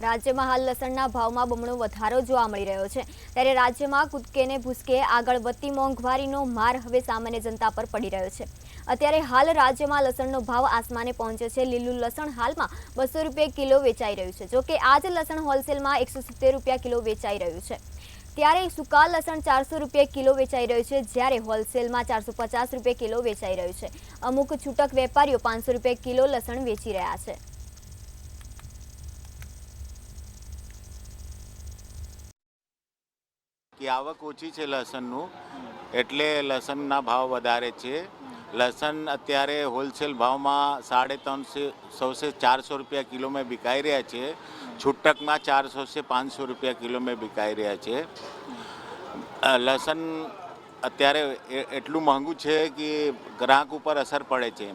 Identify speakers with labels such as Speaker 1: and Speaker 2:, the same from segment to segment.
Speaker 1: રાજ્યમાં હાલ લસણના ભાવમાં બમણો વધારો જોવા મળી રહ્યો છે ત્યારે રાજ્યમાં કૂદકે ને ભૂસકે આગળ વધતી મોંઘવારીનો માર હવે સામાન્ય જનતા પર પડી રહ્યો છે। અત્યારે હાલ રાજ્યમાં લસણનો ભાવ આસમાને પહોંચ્યો છે। લીલું લસણ હાલમાં 200 રૂપિયા કિલો વેચાઈ રહ્યું છે। જો કે આજ લસણ હોલસેલમાં 170 રૂપિયા કિલો વેચાઈ રહ્યું છે, ત્યારે સૂકા લસણ 400 રૂપિયા કિલો વેચાઈ રહ્યું છે, જ્યારે હોલસેલમાં 450 રૂપિયા કિલો વેચાઈ રહ્યું છે। અમુક છૂટક વેપારીઓ 500 રૂપિયા કિલો લસણ વેચી રહ્યા છે।
Speaker 2: की आवक ओછી છે લસણનું, એટલે લસણના ભાવ વધારે છે। લસણ અત્યારે હોલસેલ ભાવમાં 350 से 400 રૂપિયા કિલોમાં વિકાઈ રહ્યા છે। છૂટકમાં 400 से 500 રૂપિયા કિલોમાં વિકાઈ રહ્યા છે। લસણ અત્યારે એટલું મોંઘું છે કે ગ્રાહક ઉપર અસર પડે છે।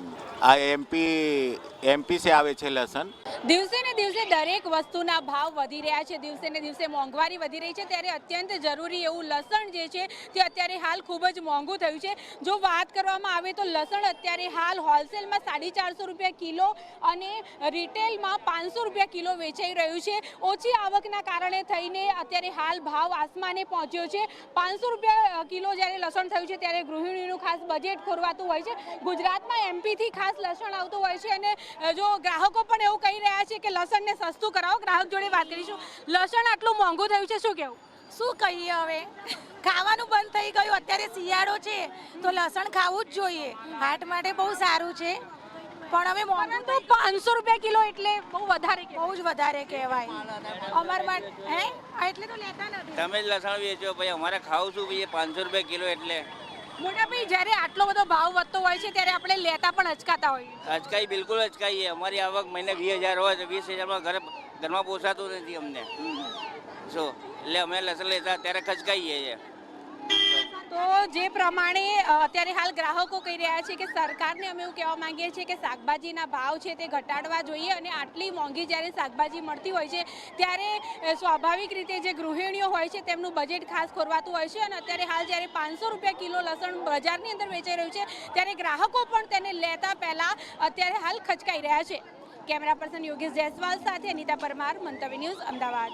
Speaker 2: આ એમપી સે આવે છે લસણ।
Speaker 3: દિવસે ને દિવસે દરેક વસ્તુના ભાવ વધી રહ્યા છે, દિવસે ને દિવસે મોંઘવારી વધી રહી છે, ત્યારે અત્યંત જરૂરી એવું લસણ જે છે તે અત્યારે હાલ ખૂબ જ મોંઘું થયું છે। જો વાત કરવામાં આવે તો લસણ અત્યારે હાલ હોલસેલમાં 450 રૂપિયા કિલો અને રિટેલમાં 500 રૂપિયા કિલો વેચાઈ રહ્યું છે। ઓછી આવકના કારણે થઈને અત્યારે હાલ ભાવ આસમાને પહોંચ્યો છે। 500 રૂપિયા કિલો જ્યારે લસણ થયું છે ત્યારે ગૃહિણીનું ખાસ બજેટ ખોરવાતું હોય છે। ગુજરાતમાં એમપીથી ખાસ લસણ આવતું હોય છે અને જો ગ્રાહકો પણ એવું કહી રહ્યા છે કે લસણને સસ્તું કરાવો। ગ્રાહક જોડે વાત કરીશું। લસણ આટલું મોંઘું થયું છે, શું કહેવું?
Speaker 4: શું કહીએ, હવે ખાવાનું બંધ થઈ ગયું। અત્યારે શિયાળો છે તો લસણ ખાવું જ જોઈએ, હાર્ટ માટે બહુ સારું છે, પણ હવે મોંઘું
Speaker 3: તો 500 રૂપિયા કિલો એટલે બહુ વધારે
Speaker 4: બહુ જ વધારે કહેવાય અમાર માટે। હે એટલે તો લેતા નથી।
Speaker 5: તમે જ લસણ વેચો ભાઈ, અમારે ખાવું શું ભાઈ 500 રૂપિયા કિલો એટલે
Speaker 3: મોટા ભાઈ, જ્યારે આટલો બધો ભાવ વધતો હોય છે ત્યારે આપણે લેતા પણ અચકાતા હોઈએ।
Speaker 5: અચકાઈ, બિલકુલ અચકાઈએ। અમારી આવક મહિને 20,000 હોય તો 20,000માં ઘરમાં પોસાતું નથી અમને, શું એટલે અમે લસણ લેતા ત્યારે ખચકાઈએ છીએ।
Speaker 3: તો જે પ્રમાણે અત્યારે હાલ ગ્રાહકો કહી રહ્યા છે કે સરકારને અમે એવું કહેવા માંગીએ છીએ કે શાકભાજીના ભાવ છે તે ઘટાડવા જોઈએ અને આટલી મોંઘી જ્યારે શાકભાજી મળતી હોય છે ત્યારે સ્વાભાવિક રીતે જે ગૃહિણીઓ હોય છે તેમનું બજેટ ખાસ ખોરવાતું હોય છે અને અત્યારે હાલ જ્યારે 500 રૂપિયા કિલો લસણ બજારની અંદર વેચાઈ રહ્યું છે ત્યારે ગ્રાહકો પણ તેને લેતા પહેલાં અત્યારે હાલ ખચકાઈ રહ્યા છે। કેમેરા પર્સન યોગેશ જયસ્વાલ સાથે અનિતા પરમાર, મંતવ્ય ન્યૂઝ, અમદાવાદ।